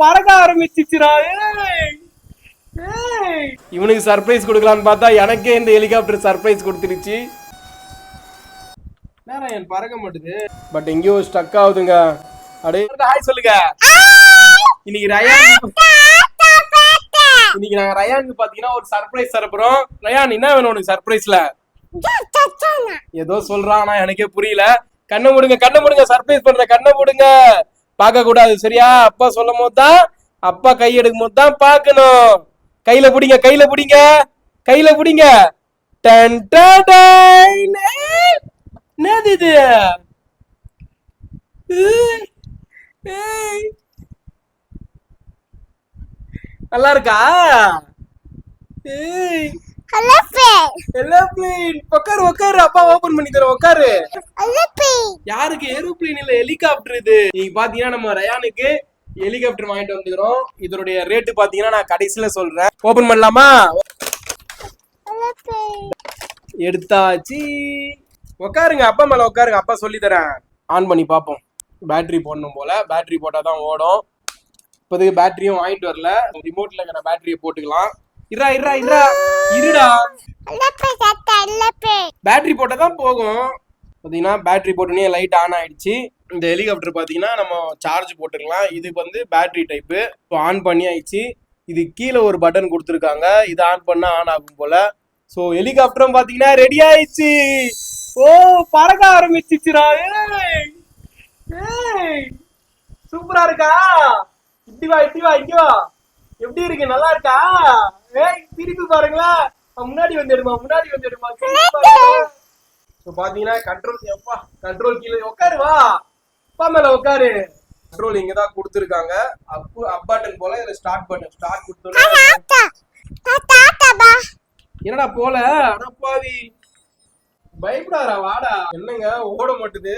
பறக்க ஆரம்பிச்சிச்சுடா. இவனுக்கு சர்ப்ரைஸ் கொடுக்கலான்னு பார்த்தா எனக்கே இந்த ஹெலிகாப்டர் சர்ப்ரைஸ் கொடுத்துருச்சு. என் பறக்க மாட்டுது, பட் எங்கேயோ ஸ்டக் ஆகுதுங்க. அப்படியே ஹாய் சொல்லுங்க. இன்னைக்கு நாங்க ரயானுக்கு பாத்தீங்கன்னா ஒரு சர்ப்ரைஸ் தரப்போறோம். ரயான், என்ன வேணும் உனக்கு சர்ப்ரைஸ்ல? ஏதோ சொல்றான், ஆனா எனக்கே புரியல. கண்ணை மூடுங்க, கண்ணை மூடுங்க, சர்ப்ரைஸ் பண்ற கண்ணை மூடுங்க. பார்க்க கூடாது சரியா? அப்பா சொல்லும் போது தான், அப்பா கை எடுக்கும் போது தான் பார்க்கணும். கையில பிடிங்க, கையில பிடிங்க, கையில பிடிங்க. என்னது இது? நல்லா இருக்கா? உட்காரு உட்காரு, அப்பா ஓபன் பண்ணி தரேன், உட்காரு. யாருக்கு? ஏரோப்ளேன் இல்ல, ஹெலிகாப்டர் இது. நீங்க பாத்தீங்கன்னா நம்ம ரயானுக்கு ஹெலிகாப்டர் வாங்கிட்டு வந்துக்கிறோம். இதனுடைய ரேட்டு பாத்தீங்கன்னா நான் கடைசியில சொல்றேன். ஓபன் பண்ணலாமா? எடுத்தாச்சு. உட்காருங்க, அப்பா மேல உட்காருங்க, அப்பா சொல்லி தரேன். ஆன் பண்ணி பாப்போம். பேட்டரி போடணும் போல, பேட்டரி போட்டாதான் ஓடும். இப்போதைக்கு பேட்டரியும் வாங்கிட்டு வரல, ரிமோட்ல இருக்கிற பேட்டரியை போட்டுக்கலாம். இருடா, பேட்டரி போட்டாதான் போகும். பாத்தீங்கன்னா பேட்டரி போட்டோன்னே லைட் ஆன் ஆயிடுச்சு. இந்த ஹெலிகாப்டர் பாத்தீங்கன்னா நம்ம சார்ஜ் போட்டுக்கலாம். இதுக்கு வந்து பேட்டரி டைப்பு. இப்போ ஆன் பண்ணி ஆயிடுச்சு. இது கீழே ஒரு பட்டன் கொடுத்துருக்காங்க, இது ஆன் பண்ணா ஆன் ஆகும் போல. ஸோ ஹெலிகாப்டரும் பாத்தீங்கன்னா ரெடி ஆயிடுச்சு. ஓ, பறக்க ஆரம்பிச்சிச்சுடா. சூப்பரா இருக்கா? இட்டி வா, இட்டி வா, இங்க வா. எப்படி இருக்கு? நல்லா இருக்கா? திருப்பி பாருங்களா. முன்னாடி வந்துடுமா, முன்னாடி வந்துடுமா. பாத்தீங்கன்னா கண்ட்ரோல், எப்பா கண்ட்ரோல் கீழே உட்காரு, வா அப்பா மேல உட்காரு. கண்ட்ரோல் இங்கதான் கொடுத்துருக்காங்க. அப் பட்டன் போல, இதுல ஸ்டார்ட் பட்டன். ஸ்டார்ட் கொடுத்தோம். என்னடா போல? ஆனா பாவி பயப்படாரா, வாடா. என்னங்க ஓட மாட்டுது,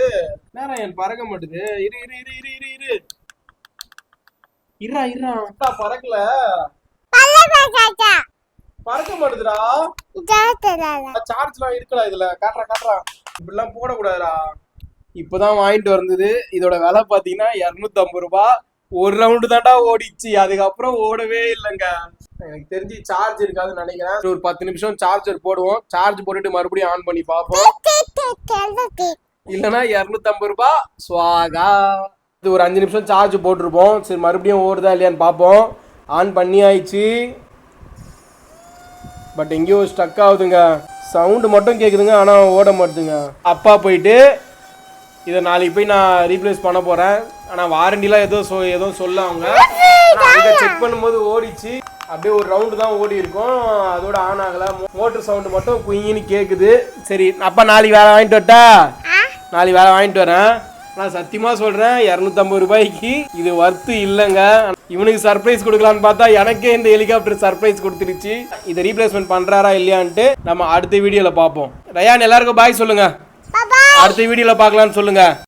நேரம் என் பறக்க மாட்டுது. இரு இரு இரு இரு இரு இரு இருடா, பறக்கல, பறக்க மாட்டுதுடா. சார்ஜ்லாம் இருக்கலாம் இதுல, காட்டுறா. இப்படிலாம் போடக்கூடாதுடா. இப்பதான் வாங்கிட்டு வந்தது. இதோட விலை பாத்தீங்கன்னா 250 ரூபாய். ஒரு ரவுண்டு தாண்டா ஓடிச்சு, அதுக்கப்புறம் ஓடவே இல்லைங்க. எனக்கு தெரிஞ்சு சார்ஜ் இருக்காதுன்னு நினைக்கிறேன். ஒரு 10 நிமிஷம் சார்ஜர் போடுவோம். சார்ஜ் போட்டுட்டு மறுபடியும் ஆன் பண்ணி பார்ப்போம். இல்லைன்னா 250 ரூபாய் ஸ்வாகா. இது ஒரு 5 நிமிஷம் சார்ஜ் போட்டிருப்போம். சரி, மறுபடியும் ஓடுதா இல்லையான்னு பார்ப்போம். ஆன் பண்ணி ஆயிடுச்சு, பட் எங்கேயோ ஸ்டக் ஆகுதுங்க. சவுண்டு மட்டும் கேட்குதுங்க, ஆனால் ஓட மாட்டுதுங்க. அப்பா போயிட்டு இதை நாளைக்கு போய் நான் ரீப்ளேஸ் பண்ண போகிறேன். ஆனால் வாரண்டிலாம் ஏதோ சொல்ல அவங்க. இதை செக் பண்ணும்போது ஓடிச்சு. அப்படியே ஒரு ரவுண்டு தான் ஓடி இருக்கும், அதோட ஆன் ஆகலை. மோட்டர் சவுண்டு மட்டும் குயின்னு கேட்குது. சரி, அப்பா நாளைக்கு வேலை வாங்கிட்டு வரட்டா? நாளைக்கு வேலை வாங்கிட்டு வரேன். நான் சத்தியமாக சொல்கிறேன், 250 ரூபாய்க்கு இது வர்த்து இல்லைங்க. இவனுக்கு சர்ப்ரைஸ் கொடுக்கலான்னு பார்த்தா எனக்கே இந்த ஹெலிகாப்டர் சர்ப்ரைஸ் கொடுத்துருச்சு. இதை ரீப்ளேஸ்மெண்ட் பண்ணுறாரா இல்லையான்ட்டு நம்ம அடுத்த வீடியோவில் பார்ப்போம். ரயான், எல்லாருக்கும் பாய் சொல்லுங்க. அடுத்த வீடியோவில் பார்க்கலான்னு சொல்லுங்க.